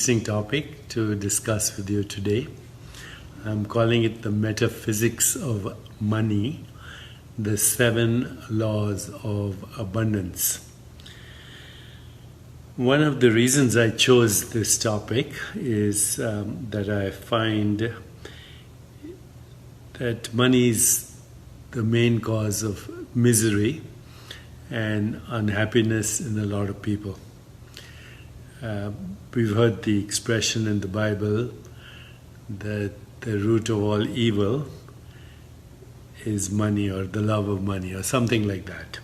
Interesting topic to discuss with you today. I'm calling it the Metaphysics of Money, the 7 laws of abundance. One of the reasons I chose this topic is that I find that money is the main cause of misery and unhappiness in a lot of people. We've heard the expression in the Bible that the root of all evil is money, or the love of money, or something like that.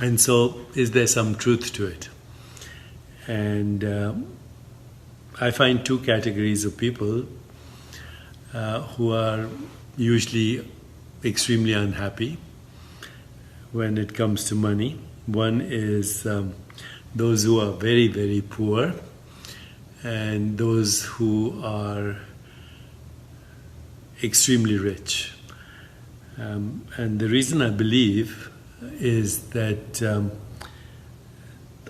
And so, is there some truth to it? And I find two categories of people who are usually extremely unhappy when it comes to money. One is those who are very, very poor, and those who are extremely rich. And the reason I believe is that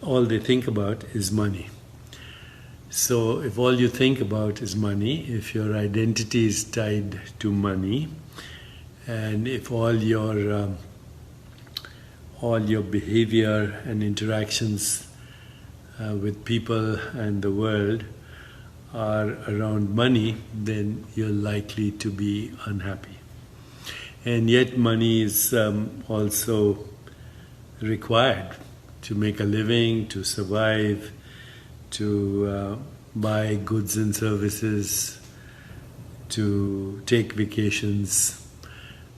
all they think about is money. So if all you think about is money, if your identity is tied to money, and if all your behavior and interactions with people and the world are around money, then you're likely to be unhappy. And yet money is also required to make a living, to survive, to buy goods and services, to take vacations,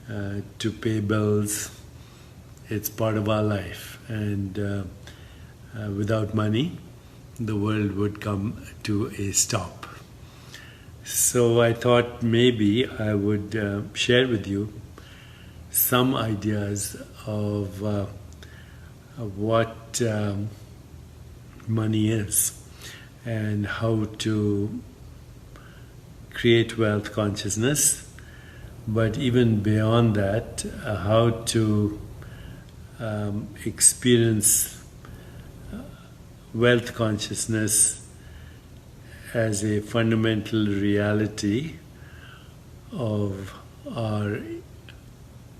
to pay bills. It's part of our life, and without money, the world would come to a stop. So I thought maybe I would share with you some ideas of what money is and how to create wealth consciousness, but even beyond that, how to experience wealth consciousness as a fundamental reality of our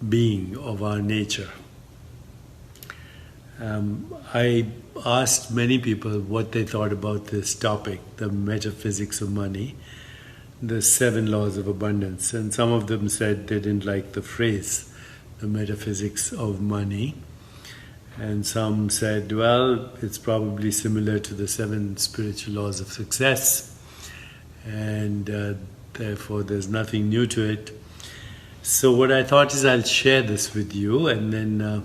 being, of our nature. I asked many people what they thought about this topic, the metaphysics of money, the 7 laws of abundance, and some of them said they didn't like the phrase, the metaphysics of money. And some said, well, it's probably similar to the 7 spiritual laws of success, and therefore there's nothing new to it. So what I thought is I'll share this with you, and then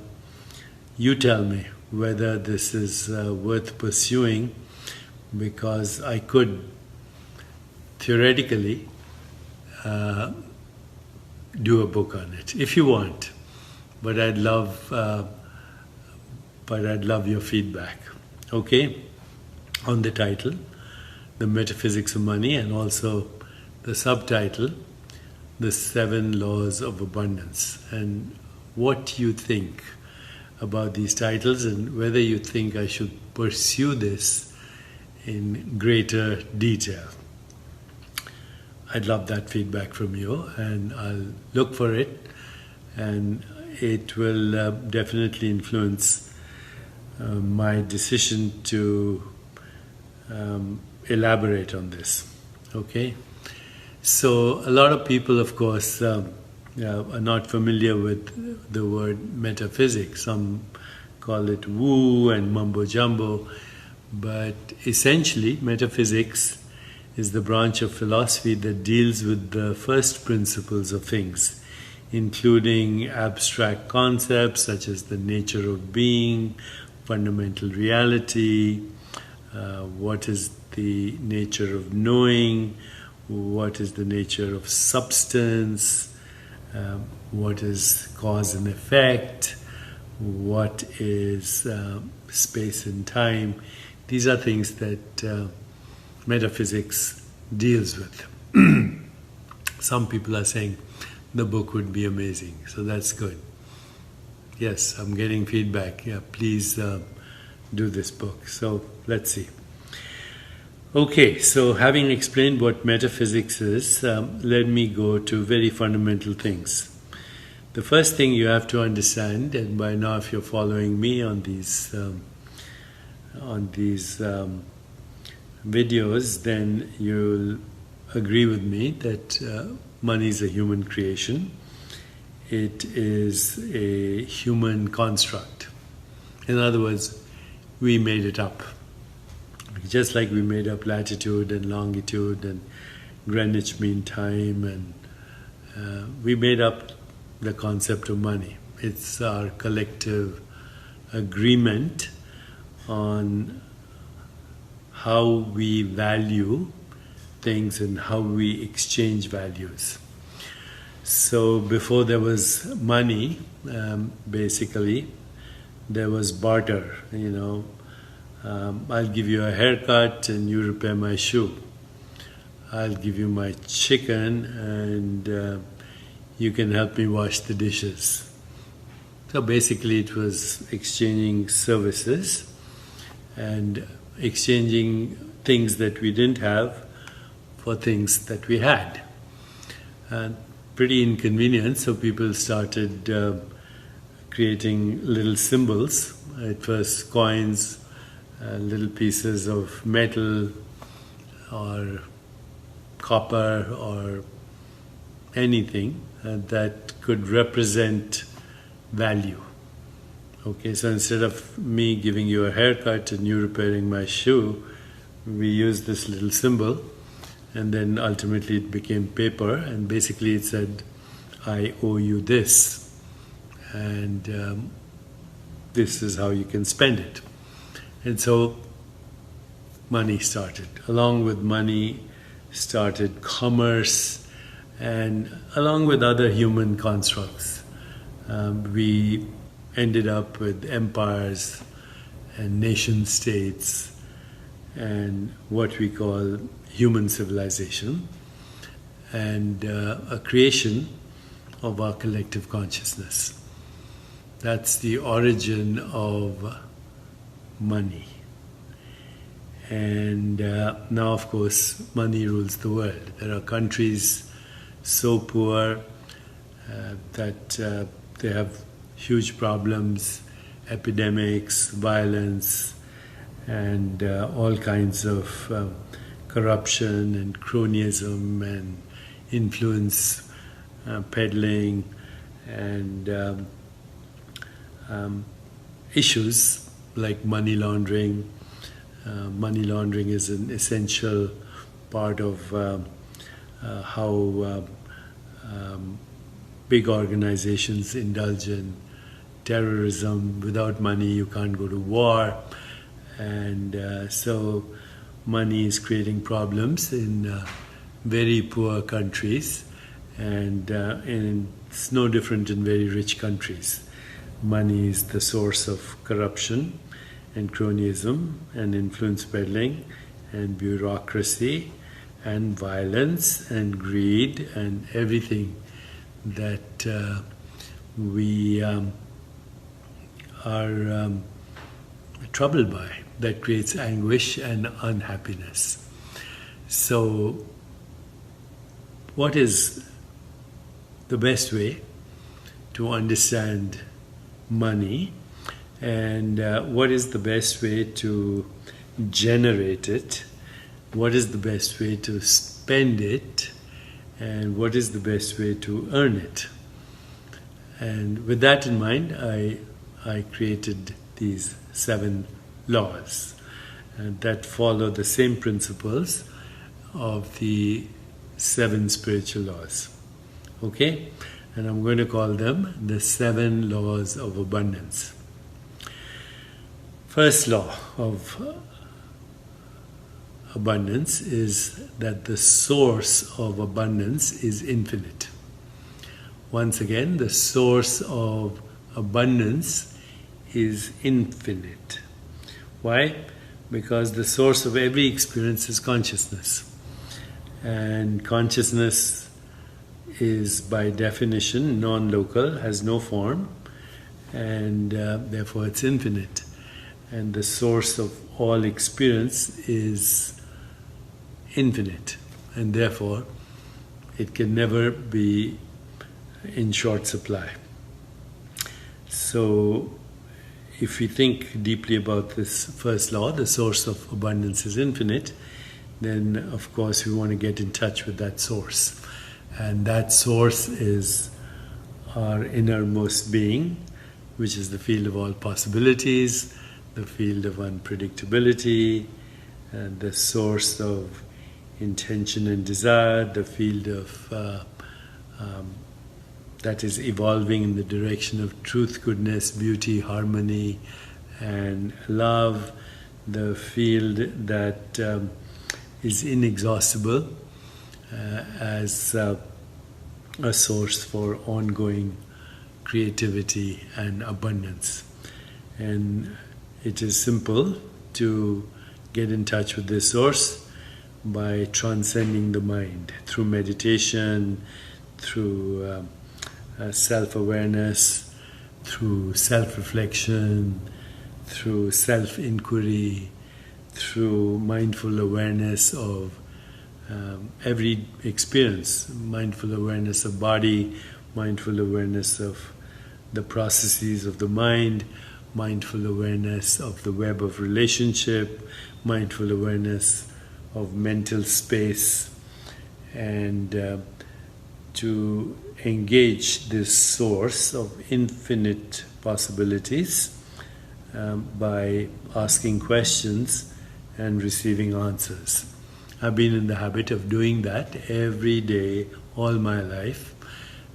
you tell me whether this is worth pursuing, because I could theoretically do a book on it, if you want, but I'd love your feedback, okay, on the title, The Metaphysics of Money, and also the subtitle, The 7 Laws of Abundance, and what you think about these titles and whether you think I should pursue this in greater detail. I'd love that feedback from you, and I'll look for it, and it will definitely influence my decision to elaborate on this. Okay? So a lot of people, of course, are not familiar with the word metaphysics. Some call it woo and mumbo jumbo, but essentially metaphysics is the branch of philosophy that deals with the first principles of things, including abstract concepts such as the nature of being, fundamental reality, what is the nature of knowing, what is the nature of substance, what is cause and effect, what is space and time. These are things that metaphysics deals with. Some people are saying the book would be amazing, so that's good. Yes, I'm getting feedback. Yeah, please do this book. So let's see. Okay, so having explained what metaphysics is, let me go to very fundamental things. The first thing you have to understand, and by now if you're following me on these videos, then you'll agree with me that money is a human creation. It is a human construct. In other words, we made it up. Just like we made up latitude and longitude and Greenwich Mean Time, and we made up the concept of money. It's our collective agreement on how we value things and how we exchange values. So before there was money, basically, there was barter. I'll give you a haircut and you repair my shoe. I'll give you my chicken and you can help me wash the dishes. So basically it was exchanging services and exchanging things that we didn't have for things that we had. And pretty inconvenient, so people started creating little symbols. At first coins, little pieces of metal or copper or anything that could represent value. Okay, so instead of me giving you a haircut and you repairing my shoe, we used this little symbol, and then ultimately it became paper, and basically it said, I owe you this, and this is how you can spend it. And so money started. Along with money started commerce, and along with other human constructs. We ended up with empires and nation states and what we call human civilization, and a creation of our collective consciousness. That's the origin of money. And now, of course, money rules the world. There are countries so poor that they have huge problems, epidemics, violence, and all kinds of corruption and cronyism and influence peddling and issues like money laundering. Money laundering is an essential part of how big organizations indulge in terrorism. Without money, you can't go to war. And so money is creating problems in very poor countries, and it's no different in very rich countries. Money is the source of corruption and cronyism and influence peddling and bureaucracy and violence and greed and everything that we are troubled by, that creates anguish and unhappiness. So what is the best way to understand money, and what is the best way to generate it? What is the best way to spend it? And what is the best way to earn it? And with that in mind, I created these 7 laws that follow the same principles of the 7 spiritual laws. Okay? And I'm going to call them the 7 laws of abundance. First law of abundance is that the source of abundance is infinite. Once again, the source of abundance is infinite. Why? Because the source of every experience is consciousness. And consciousness is by definition non-local, has no form, and therefore it's infinite. And the source of all experience is infinite, and therefore it can never be in short supply. So if we think deeply about this first law, the source of abundance is infinite, then of course we want to get in touch with that source. And that source is our innermost being, which is the field of all possibilities, the field of unpredictability, and the source of intention and desire, the field of that is evolving in the direction of truth, goodness, beauty, harmony, and love, the field that is inexhaustible as a source for ongoing creativity and abundance. And it is simple to get in touch with this source by transcending the mind through meditation, through self-awareness, through self-reflection, through self-inquiry, through mindful awareness of every experience, mindful awareness of body, mindful awareness of the processes of the mind, mindful awareness of the web of relationship, mindful awareness of mental space, and to engage this source of infinite possibilities by asking questions and receiving answers. I've been in the habit of doing that every day, all my life,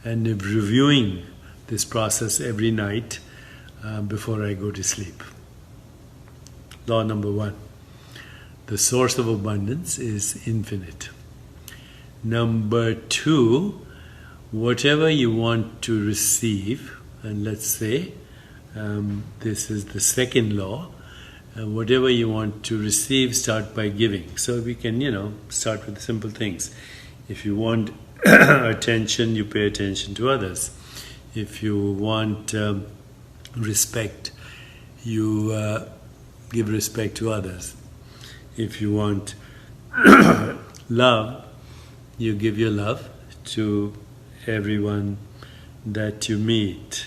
and of reviewing this process every night before I go to sleep. Law number 1. The source of abundance is infinite. Number 2, whatever you want to receive, and let's say this is the second law, whatever you want to receive, start by giving. So we can, start with simple things. If you want attention, you pay attention to others. If you want respect, you give respect to others. If you want love, you give your love to everyone that you meet.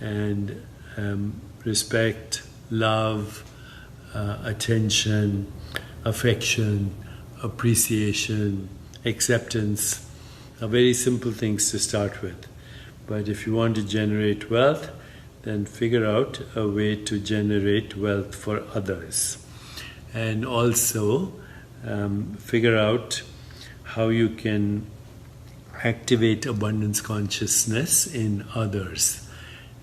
And respect, love, attention, affection, appreciation, acceptance are very simple things to start with. But if you want to generate wealth, then figure out a way to generate wealth for others. And also figure out how you can activate abundance consciousness in others.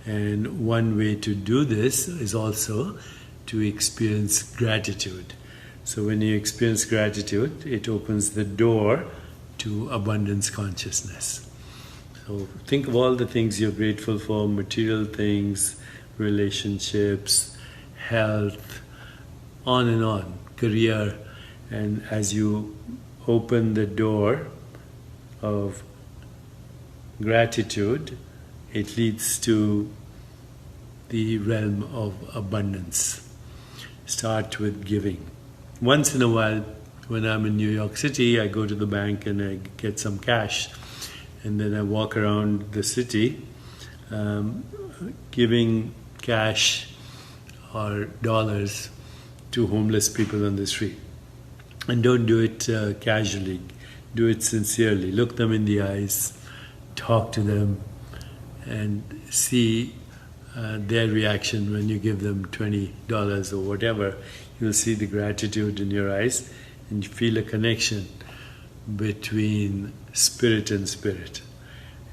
And one way to do this is also to experience gratitude. So when you experience gratitude, it opens the door to abundance consciousness. So think of all the things you're grateful for: material things, relationships, health, on, career. And as you open the door of gratitude, it leads to the realm of abundance. Start with giving. Once in a while, when I'm in New York City, I go to the bank and I get some cash, and then I walk around the city giving cash or dollars to homeless people on the street. And don't do it casually. Do it sincerely. Look them in the eyes, talk to them, and see their reaction when you give them $20 or whatever. You'll see the gratitude in your eyes, and you feel a connection between spirit and spirit.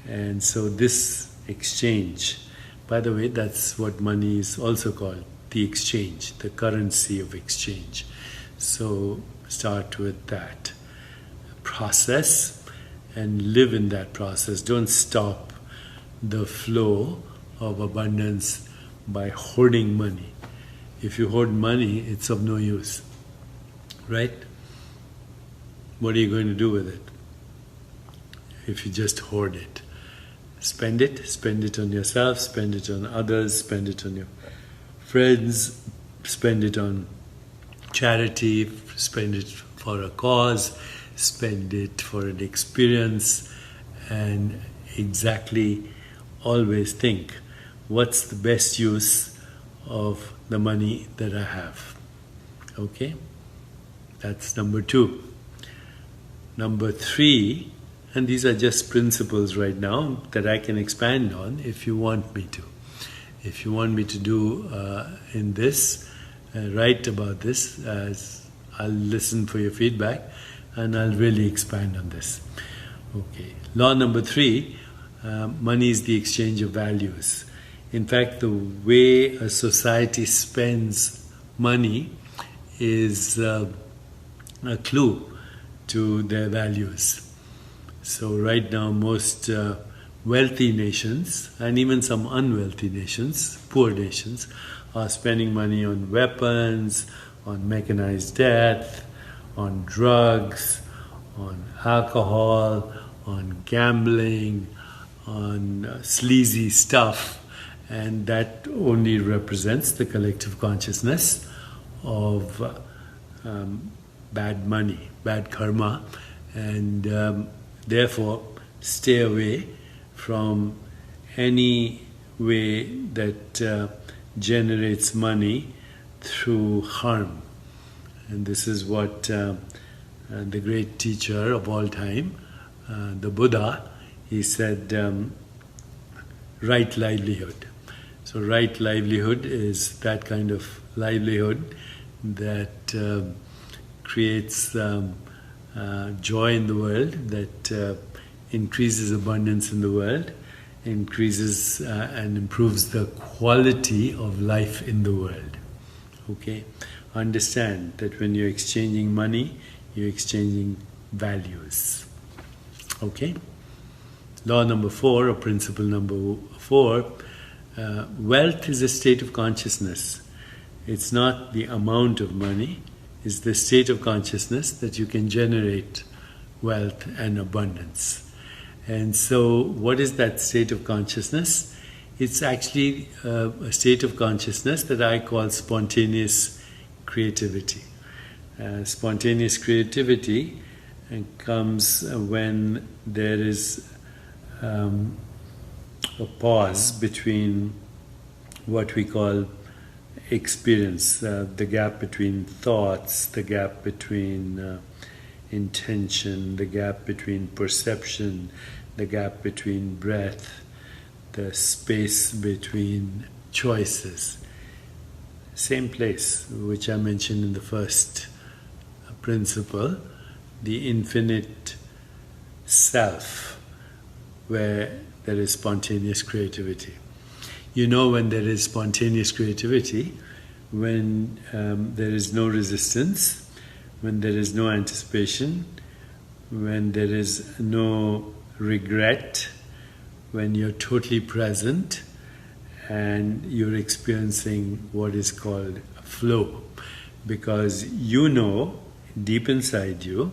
And so this exchange, by the way, that's what money is also called, the exchange, the currency of exchange. So start with that process and live in that process. Don't stop the flow of abundance by hoarding money. If you hoard money, it's of no use, right? What are you going to do with it if you just hoard it? Spend it on yourself, spend it on others, spend it on your friends, spend it on charity, spend it for a cause, spend it for an experience, and exactly always think, what's the best use of the money that I have? Okay? That's number 2. Number 3, and these are just principles right now that I can expand on if you want me to. If you want me to do in this, write about this, I'll listen for your feedback and I'll really expand on this. Okay. Law number 3, money is the exchange of values. In fact, the way a society spends money is a clue to their values. So right now most wealthy nations and even some unwealthy nations, poor nations, are spending money on weapons, on mechanized death, on drugs, on alcohol, on gambling, on sleazy stuff, and that only represents the collective consciousness of bad money, bad karma, and therefore stay away from any way that generates money through harm. And this is what the great teacher of all time, the Buddha, he said, right livelihood. So right livelihood is that kind of livelihood that creates joy in the world, that increases abundance in the world, increases and improves the quality of life in the world. Okay? Understand that when you're exchanging money, you're exchanging values. Okay? Law number 4, or principle number 4, wealth is a state of consciousness. It's not the amount of money, it's the state of consciousness that you can generate wealth and abundance. And so, what is that state of consciousness? It's actually a state of consciousness that I call spontaneous creativity. Spontaneous creativity comes when there is a pause between what we call experience, the gap between thoughts, the gap between intention, the gap between perception, the gap between breath, the space between choices. Same place which I mentioned in the first principle, the infinite self, where there is spontaneous creativity. You know when there is spontaneous creativity, when there is no resistance, when there is no anticipation, when there is no regret, when you're totally present and you're experiencing what is called flow, because you know deep inside you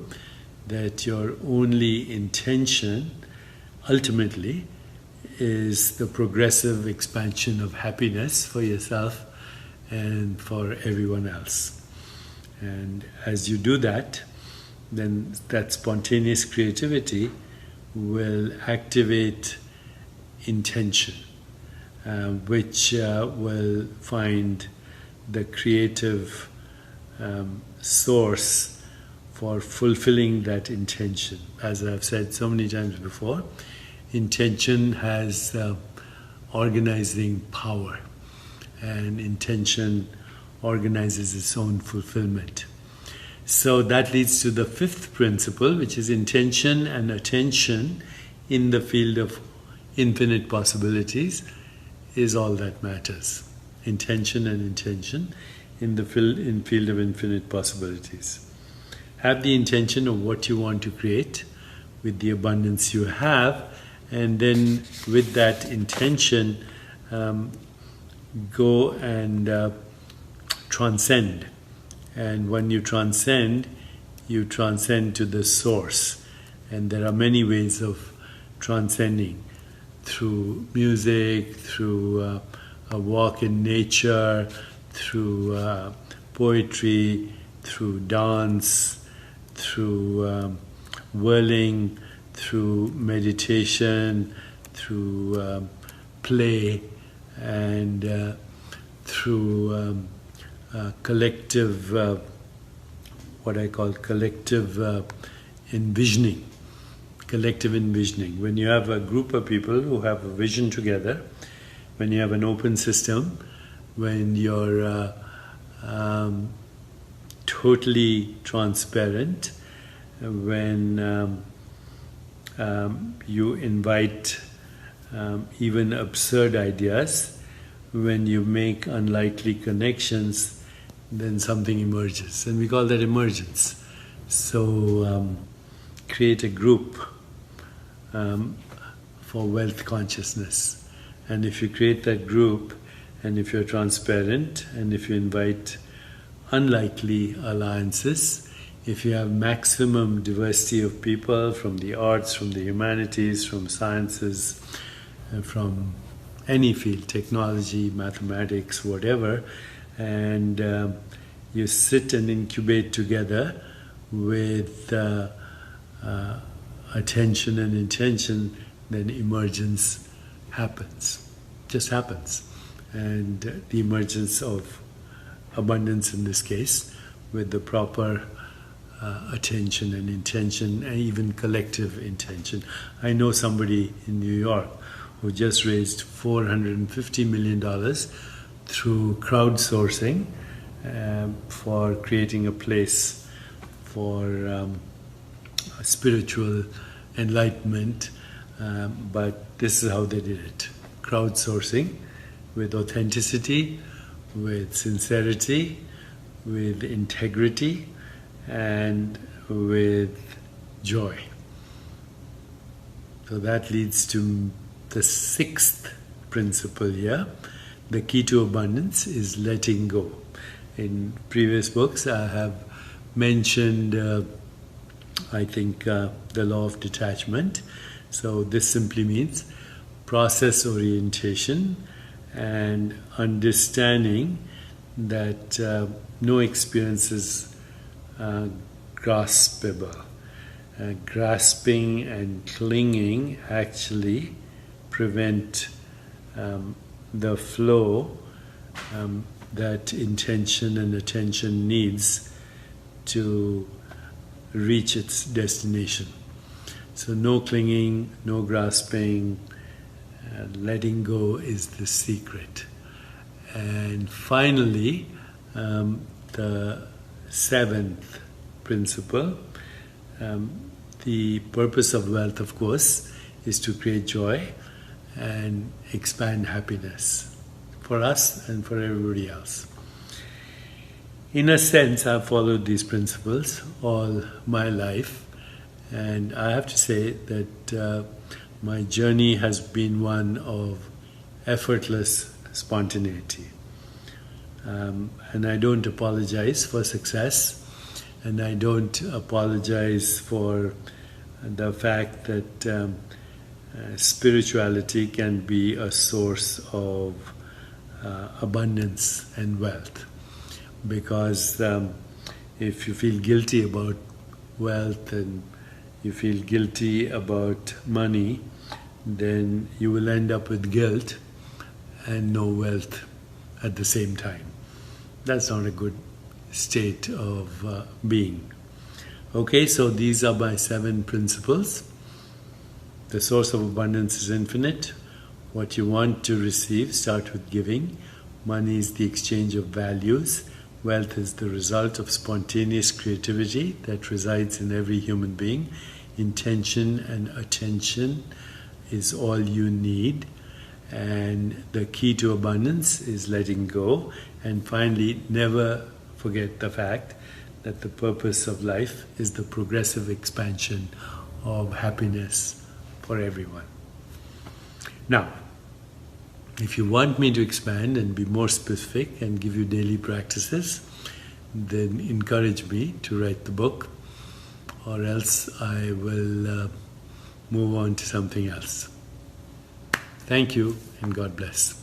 that your only intention ultimately is the progressive expansion of happiness for yourself and for everyone else. And as you do that, then that spontaneous creativity will activate intention, which will find the creative source for fulfilling that intention. As I've said so many times before, intention has organizing power, and intention organizes its own fulfillment. So that leads to the 5th principle, which is intention and attention in the field of infinite possibilities is all that matters. Intention and intention in the field of infinite possibilities. Have the intention of what you want to create with the abundance you have, and then with that intention go and transcend. And when you transcend to the source. And there are many ways of transcending, through music, through a walk in nature, through poetry, through dance, through whirling, through meditation, through play, and through collective, what I call collective envisioning. Collective envisioning. When you have a group of people who have a vision together, when you have an open system, when you're totally transparent, when you invite even absurd ideas, when you make unlikely connections, then something emerges. And we call that emergence. So create a group for wealth consciousness. And if you create that group, and if you're transparent, and if you invite unlikely alliances, if you have maximum diversity of people from the arts, from the humanities, from sciences, from any field, technology, mathematics, whatever, and you sit and incubate together with attention and intention, then emergence happens, just happens. And the emergence of abundance in this case, with the proper attention and intention, and even collective intention. I know somebody in New York who just raised $450 million through crowdsourcing for creating a place for spiritual enlightenment, but this is how they did it. Crowdsourcing with authenticity, with sincerity, with integrity, and with joy. So that leads to the sixth principle here. The key to abundance is letting go. In previous books I have mentioned I think the law of detachment. So this simply means process orientation and understanding that no experience is graspable. Grasping and clinging actually prevent the flow that intention and attention needs to reach its destination. So no clinging, no grasping, letting go is the secret. And finally, the seventh principle, the purpose of wealth, of course, is to create joy and expand happiness for us and for everybody else. In a sense, I've followed these principles all my life, and I have to say that my journey has been one of effortless spontaneity. And I don't apologize for success, and I don't apologize for the fact that spirituality can be a source of abundance and wealth. Because if you feel guilty about wealth and you feel guilty about money, then you will end up with guilt and no wealth at the same time. That's not a good state of being. Okay, so these are my 7 principles. The source of abundance is infinite. What you want to receive, start with giving. Money is the exchange of values. Wealth is the result of spontaneous creativity that resides in every human being. Intention and attention is all you need. And the key to abundance is letting go. And finally, never forget the fact that the purpose of life is the progressive expansion of happiness for everyone. Now, if you want me to expand and be more specific and give you daily practices, then encourage me to write the book, or else I will move on to something else. Thank you, and God bless.